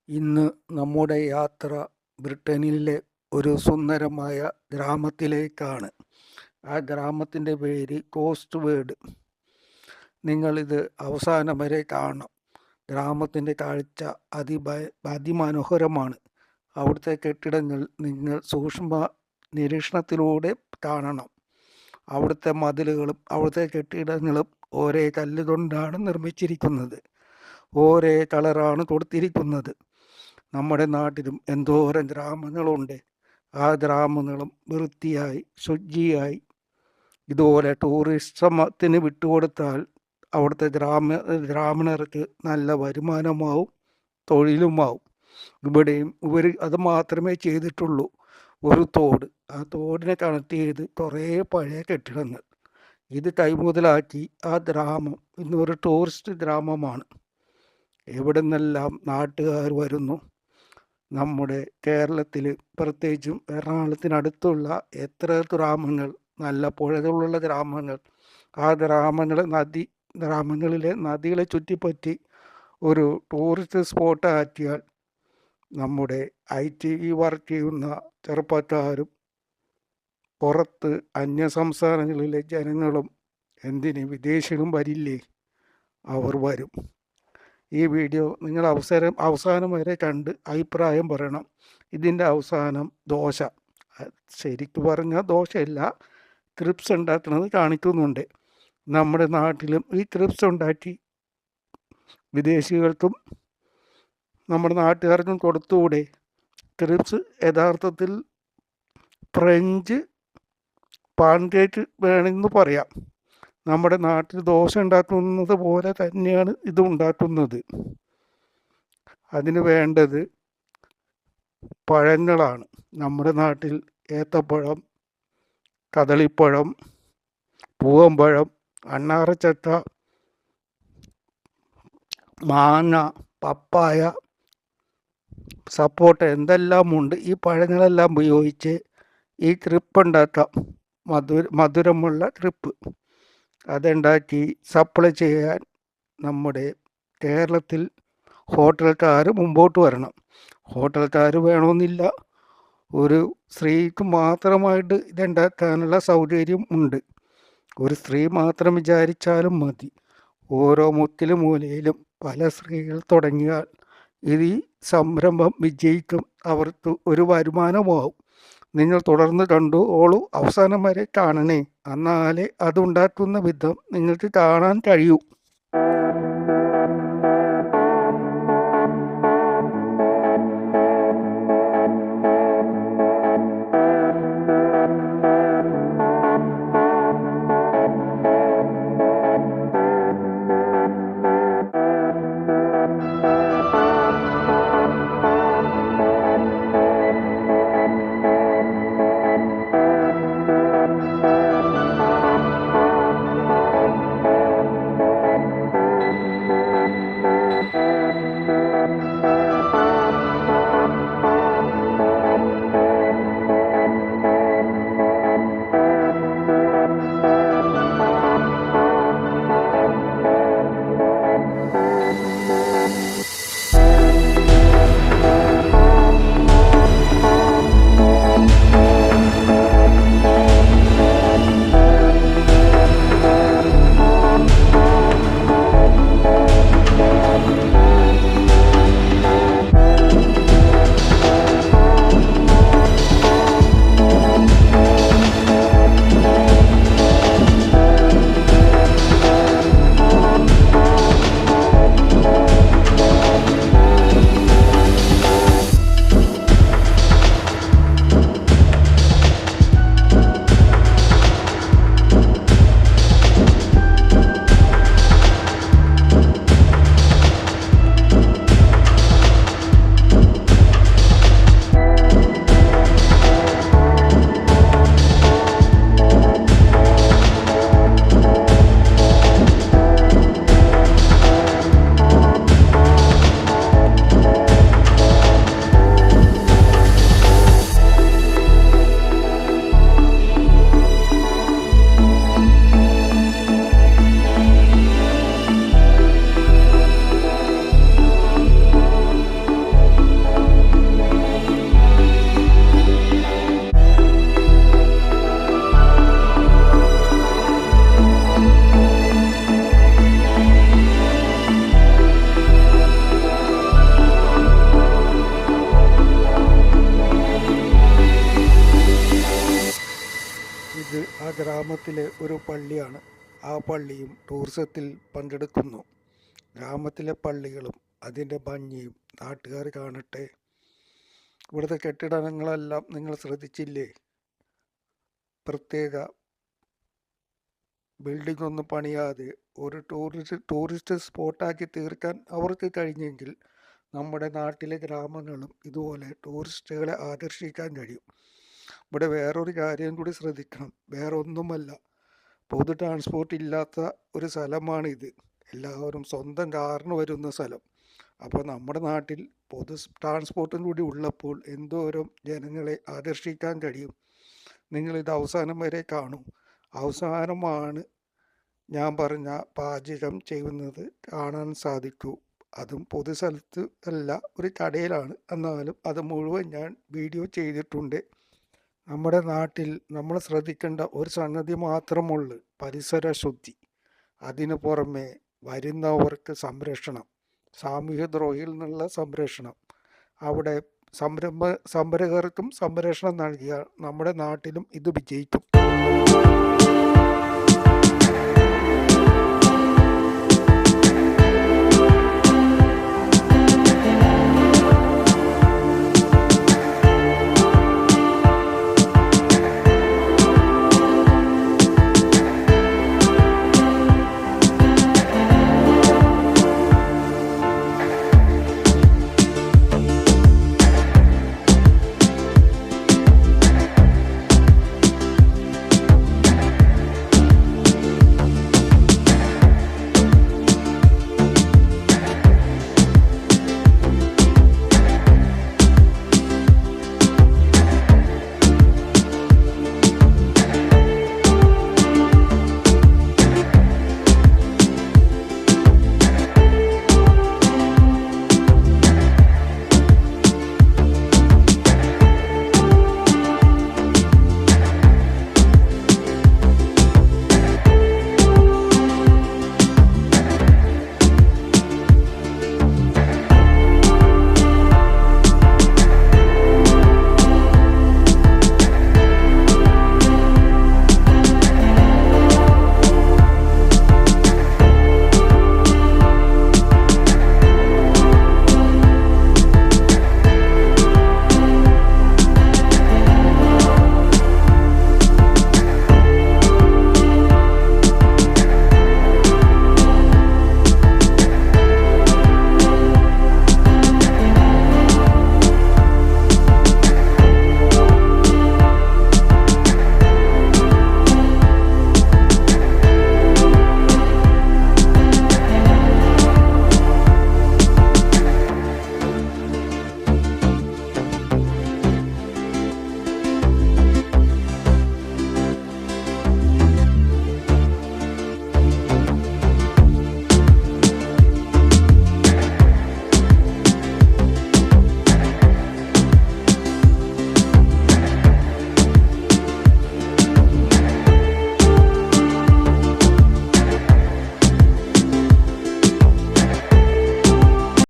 ഇന്ന് നമ്മുടെ യാത്ര ബ്രിട്ടനിലെ ഒരു സുന്ദരമായ ഗ്രാമത്തിലേക്കാണ്. ആ ഗ്രാമത്തിൻ്റെ പേര് കോസ്റ്റ് വേർഡ്. നിങ്ങളിത് അവസാനം വരെ കാണണം. ഗ്രാമത്തിൻ്റെ കാഴ്ച അതിമനോഹരമാണ്. അവിടുത്തെ കെട്ടിടങ്ങൾ നിങ്ങൾ സൂക്ഷ്മ നിരീക്ഷണത്തിലൂടെ കാണണം. അവിടുത്തെ മതിലുകളും അവിടുത്തെ കെട്ടിടങ്ങളും ഒരേ കല്ലുകൊണ്ടാണ് നിർമ്മിച്ചിരിക്കുന്നത്. ഒരേ കളറാണ് കൊടുത്തിരിക്കുന്നത്. നമ്മുടെ നാട്ടിലും എന്തോരം ഗ്രാമങ്ങളുണ്ട്. ആ ഗ്രാമങ്ങളും വൃത്തിയായി ശുചിയായി ഇതുപോലെ ടൂറിസത്തിന് വിട്ടുകൊടുത്താൽ അവിടുത്തെ ഗ്രാമീണർക്ക് നല്ല വരുമാനമാവും, തൊഴിലുമാവും. ഇവിടെയും ഇവർ അത് മാത്രമേ ചെയ്തിട്ടുള്ളൂ. ഒരു തോട്, ആ തോടിനെ കണക്ട് ചെയ്ത് കുറേ പഴയ കെട്ടിടങ്ങൾ. ഇത് കൈമുതലാക്കി ആ ഗ്രാമം ഇന്നൊരു ടൂറിസ്റ്റ് ഗ്രാമമാണ്. എവിടെ നിന്നെല്ലാം നാട്ടുകാർ വരുന്നു. നമ്മുടെ കേരളത്തിൽ പ്രത്യേകിച്ചും എറണാകുളത്തിനടുത്തുള്ള എത്ര ഗ്രാമങ്ങൾ, നല്ല പുഴകളുള്ള ഗ്രാമങ്ങൾ. ആ ഗ്രാമങ്ങളിലെ നദികളെ ചുറ്റിപ്പറ്റി ഒരു ടൂറിസ്റ്റ് സ്പോട്ട് ആക്കിയാൽ നമ്മുടെ IT വർക്ക് ചെയ്യുന്ന ചെറുപ്പക്കാരും പുറത്ത് അന്യസംസ്ഥാനങ്ങളിലെ ജനങ്ങളും എന്തിന് വിദേശികളും വരില്ലേ? അവർ വരും. ഈ വീഡിയോ നിങ്ങൾ അവസാനം വരെ കണ്ട് അഭിപ്രായം പറയണം. ഇതിൻ്റെ അവസാനം ദോശ, ശരിക്കും പറഞ്ഞാൽ ദോശയല്ല, ക്രിപ്സ് ഉണ്ടാക്കുന്നത് കാണിക്കുന്നുണ്ട്. നമ്മുടെ നാട്ടിലും ഈ ക്രിപ്സ് ഉണ്ടാക്കി വിദേശികൾക്കും നമ്മുടെ നാട്ടുകാർക്കും കൊടുത്തുകൂടെ? ക്രിപ്സ് യഥാർത്ഥത്തിൽ ഫ്രഞ്ച് പാൻകേക്ക് വേണമെന്ന് പറയാം. നമ്മുടെ നാട്ടിൽ ദോശ ഉണ്ടാക്കുന്നത് പോലെ തന്നെയാണ് ഇത് ഉണ്ടാക്കുന്നത്. അതിന് വേണ്ടത് പഴങ്ങളാണ്. നമ്മുടെ നാട്ടിൽ ഏത്തപ്പഴം, കദളിപ്പഴം, പൂവമ്പഴം, അണ്ണാറച്ചക്ക, മാങ്ങ, പപ്പായ, സപ്പോട്ട എന്തെല്ലാം ഉണ്ട്. ഈ പഴങ്ങളെല്ലാം ഉപയോഗിച്ച് ഈ ട്രിപ്പ് ഉണ്ടാക്കാം. മധുരമുള്ള ട്രിപ്പ് അതുണ്ടാക്കി സപ്ലൈ ചെയ്യാൻ നമ്മുടെ കേരളത്തിൽ ഹോട്ടൽക്കാർ മുമ്പോട്ട് വരണം. ഹോട്ടൽക്കാർ വേണമെന്നില്ല, ഒരു സ്ത്രീക്ക് മാത്രമായിട്ട് ഇതുണ്ടാക്കാനുള്ള സൗകര്യം ഉണ്ട്. ഒരു സ്ത്രീ മാത്രം വിചാരിച്ചാലും മതി. ഓരോ മുക്കിലും മൂലയിലും പല സ്ത്രീകൾ തുടങ്ങിയാൽ ഈ സംരംഭം വിജയിക്കും. അവർക്ക് ഒരു വരുമാനമാവും. നിങ്ങൾ തുടർന്ന് കണ്ടോളൂ, അവസാനം വരെ കാണണേ. എന്നാലേ അതുണ്ടാക്കുന്ന വിധം നിങ്ങൾക്ക് കാണാൻ കഴിയൂ. ഗ്രാമത്തിലെ ഒരു പള്ളിയാണ്. ആ പള്ളിയും ടൂറിസത്തിൽ പങ്കെടുക്കുന്നു. ഗ്രാമത്തിലെ പള്ളികളും അതിൻ്റെ ഭംഗിയും നാട്ടുകാർ കാണട്ടെ. ഇവിടുത്തെ കെട്ടിടങ്ങളെല്ലാം നിങ്ങൾ ശ്രദ്ധിച്ചില്ലേ? പ്രത്യേക ബിൽഡിംഗ് ഒന്നും പണിയാതെ ഒരു ടൂറിസ്റ്റ് സ്പോട്ടാക്കി തീർക്കാൻ അവർക്ക് കഴിഞ്ഞെങ്കിൽ നമ്മുടെ നാട്ടിലെ ഗ്രാമങ്ങളും ഇതുപോലെ ടൂറിസ്റ്റുകളെ ആകർഷിക്കാൻ കഴിയും. ഇവിടെ വേറൊരു കാര്യം കൂടി ശ്രദ്ധിക്കണം. വേറെ ഒന്നുമല്ല, പൊതു ട്രാൻസ്പോർട്ട് ഇല്ലാത്ത ഒരു സ്ഥലമാണിത്. എല്ലാവരും സ്വന്തം കാറിന് വരുന്ന സ്ഥലം. അപ്പോൾ നമ്മുടെ നാട്ടിൽ പൊതു ട്രാൻസ്പോർട്ടും കൂടി ഉള്ളപ്പോൾ എന്തോരം ജനങ്ങളെ ആകർഷിക്കാൻ കഴിയും. നിങ്ങളിത് അവസാനം വരെ കാണൂ. അവസാനമാണ് ഞാൻ പറഞ്ഞ പാചകം ചെയ്യുന്നത് കാണാൻ സാധിക്കൂ. അതും പൊതു സ്ഥലത്ത് അല്ല, ഒരു കടയിലാണ്. എന്നാലും അത് മുഴുവൻ ഞാൻ വീഡിയോ ചെയ്തിട്ടുണ്ട്. നമ്മുടെ നാട്ടിൽ നമ്മൾ ശ്രദ്ധിക്കേണ്ട ഒരു സംഗതി മാത്രമുള്ളൂ, പരിസര ശുദ്ധി. അതിനു പുറമെ വരുന്നവർക്ക് സംരക്ഷണം, സാമൂഹ്യ ദ്രോഹിയിൽ നിന്നുള്ള സംരക്ഷണം. അവിടെ സംരംഭകർക്കും സംരക്ഷണം നൽകിയാൽ നമ്മുടെ നാട്ടിലും ഇത് വിജയിക്കും.